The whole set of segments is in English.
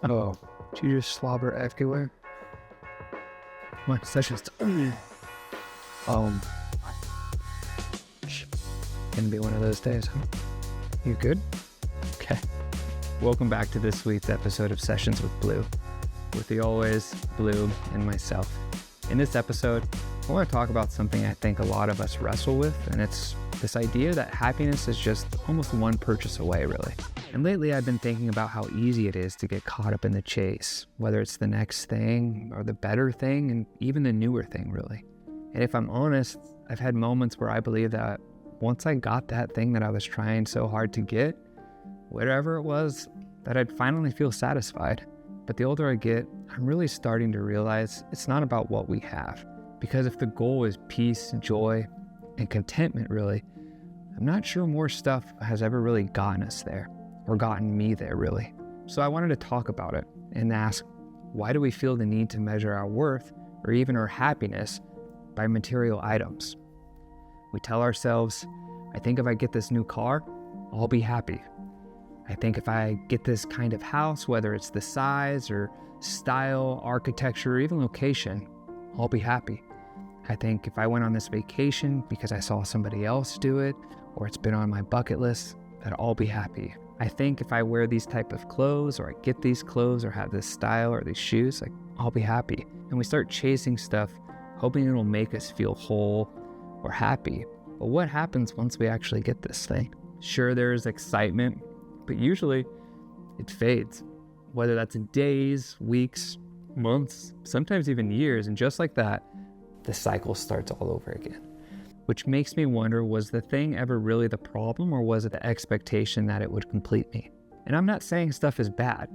Oh, did you just slobber everywhere? My session's Gonna be one of those days, huh? You good? Okay. Welcome back to this week's episode of Sessions with Blue, with the always Blue and myself. In this episode, I want to talk about something I think a lot of us wrestle with, and it's this idea that happiness is just almost one purchase away, really. And lately I've been thinking about how easy it is to get caught up in the chase, whether it's the next thing or the better thing and even the newer thing, really. And if I'm honest, I've had moments where I believe that once I got that thing that I was trying so hard to get, whatever it was, that I'd finally feel satisfied. But the older I get, I'm really starting to realize it's not about what we have. Because if the goal is peace, joy, and contentment, really, I'm not sure more stuff has ever really gotten us there, or gotten me there, really. So I wanted to talk about it and ask, why do we feel the need to measure our worth, or even our happiness, by material items? We tell ourselves, I think if I get this new car, I'll be happy. I think if I get this kind of house, whether it's the size or style, architecture, or even location, I'll be happy. I think if I went on this vacation because I saw somebody else do it, or it's been on my bucket list, that I'll be happy. I think if I wear these type of clothes, or I get these clothes, or have this style, or these shoes, I'll be happy. And we start chasing stuff, hoping it'll make us feel whole or happy. But what happens once we actually get this thing? Sure, there's excitement, but usually it fades. Whether that's in days, weeks, months, sometimes even years, and just like that, the cycle starts all over again. Which makes me wonder, was the thing ever really the problem, or was it the expectation that it would complete me? And I'm not saying stuff is bad.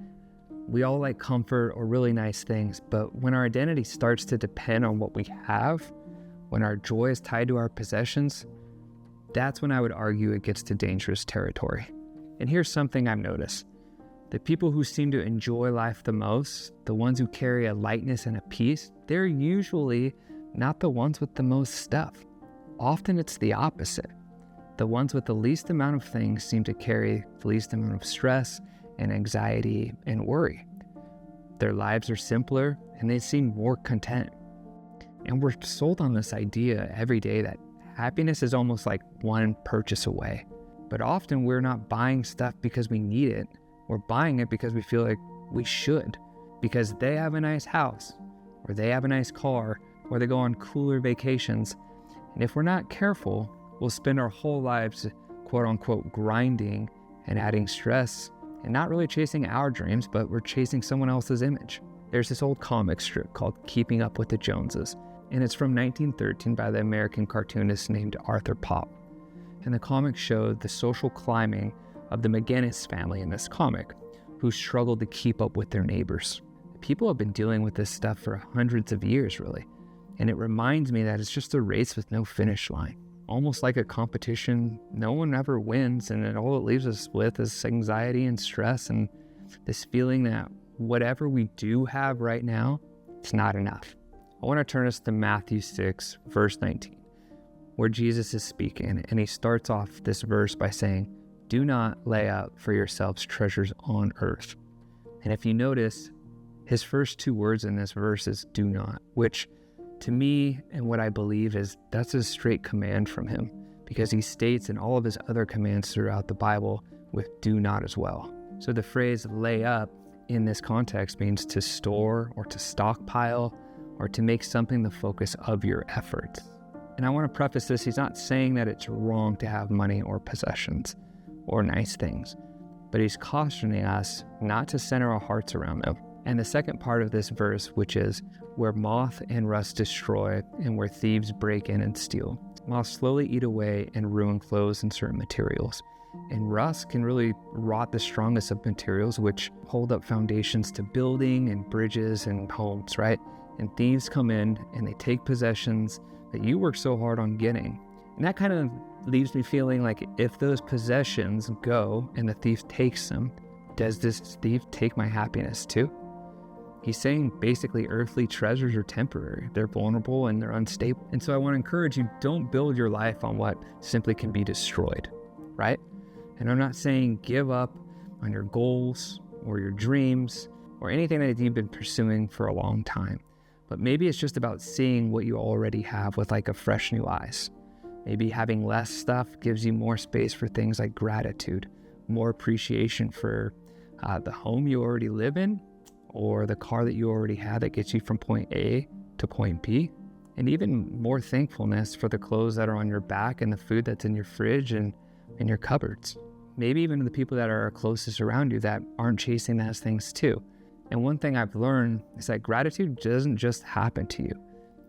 We all like comfort or really nice things, but when our identity starts to depend on what we have, when our joy is tied to our possessions, that's when I would argue it gets to dangerous territory. And here's something I've noticed. The people who seem to enjoy life the most, the ones who carry a lightness and a peace, they're usually not the ones with the most stuff. Often it's the opposite. The ones with the least amount of things seem to carry the least amount of stress and anxiety and worry. Their lives are simpler and they seem more content. And we're sold on this idea every day that happiness is almost like one purchase away. But often we're not buying stuff because we need it. We're buying it because we feel like we should. Because they have a nice house, or they have a nice car, or they go on cooler vacations. And if we're not careful, we'll spend our whole lives, quote unquote, grinding and adding stress and not really chasing our dreams, but we're chasing someone else's image. There's this old comic strip called Keeping Up with the Joneses, and it's from 1913 by the American cartoonist named Arthur Pop. And the comic showed the social climbing of the McGinnis family in this comic, who struggled to keep up with their neighbors. People have been dealing with this stuff for hundreds of years, really. And it reminds me that it's just a race with no finish line. Almost like a competition, no one ever wins, and all it leaves us with is anxiety and stress and this feeling that whatever we do have right now, it's not enough. I want to turn us to Matthew 6, verse 19, where Jesus is speaking, and he starts off this verse by saying, "Do not lay up for yourselves treasures on earth." And if you notice, his first two words in this verse is "do not," which to me, and what I believe is that's a straight command from him, because he states in all of his other commands throughout the Bible with "do not" as well. So the phrase "lay up" in this context means to store or to stockpile or to make something the focus of your efforts. And I want to preface this, he's not saying that it's wrong to have money or possessions or nice things, but he's cautioning us not to center our hearts around them. And the second part of this verse, which is where moth and rust destroy and where thieves break in and steal, while slowly eat away and ruin clothes and certain materials. And rust can really rot the strongest of materials, which hold up foundations to building and bridges and homes, right? And thieves come in and they take possessions that you worked so hard on getting. And that kind of leaves me feeling like if those possessions go and the thief takes them, does this thief take my happiness too? He's saying basically earthly treasures are temporary. They're vulnerable and they're unstable. And so I want to encourage you, don't build your life on what simply can be destroyed, right? And I'm not saying give up on your goals or your dreams, or anything that you've been pursuing for a long time. But maybe it's just about seeing what you already have with like a fresh new eyes. Maybe having less stuff gives you more space for things like gratitude, more appreciation for the home you already live in, or the car that you already have that gets you from point A to point B, and even more thankfulness for the clothes that are on your back and the food that's in your fridge and in your cupboards. Maybe even the people that are closest around you that aren't chasing those things too. And one thing I've learned is that gratitude doesn't just happen to you.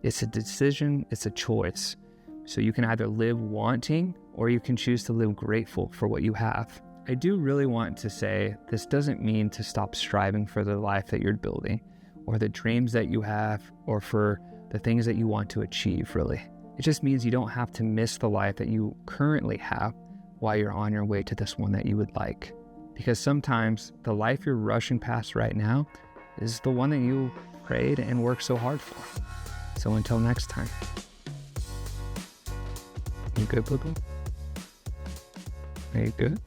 It's a decision, it's a choice. So you can either live wanting or you can choose to live grateful for what you have. I do really want to say this doesn't mean to stop striving for the life that you're building or the dreams that you have or for the things that you want to achieve, really. It just means you don't have to miss the life that you currently have while you're on your way to this one that you would like. Because sometimes the life you're rushing past right now is the one that you prayed and worked so hard for. So until next time. You good, Blue? Are you good?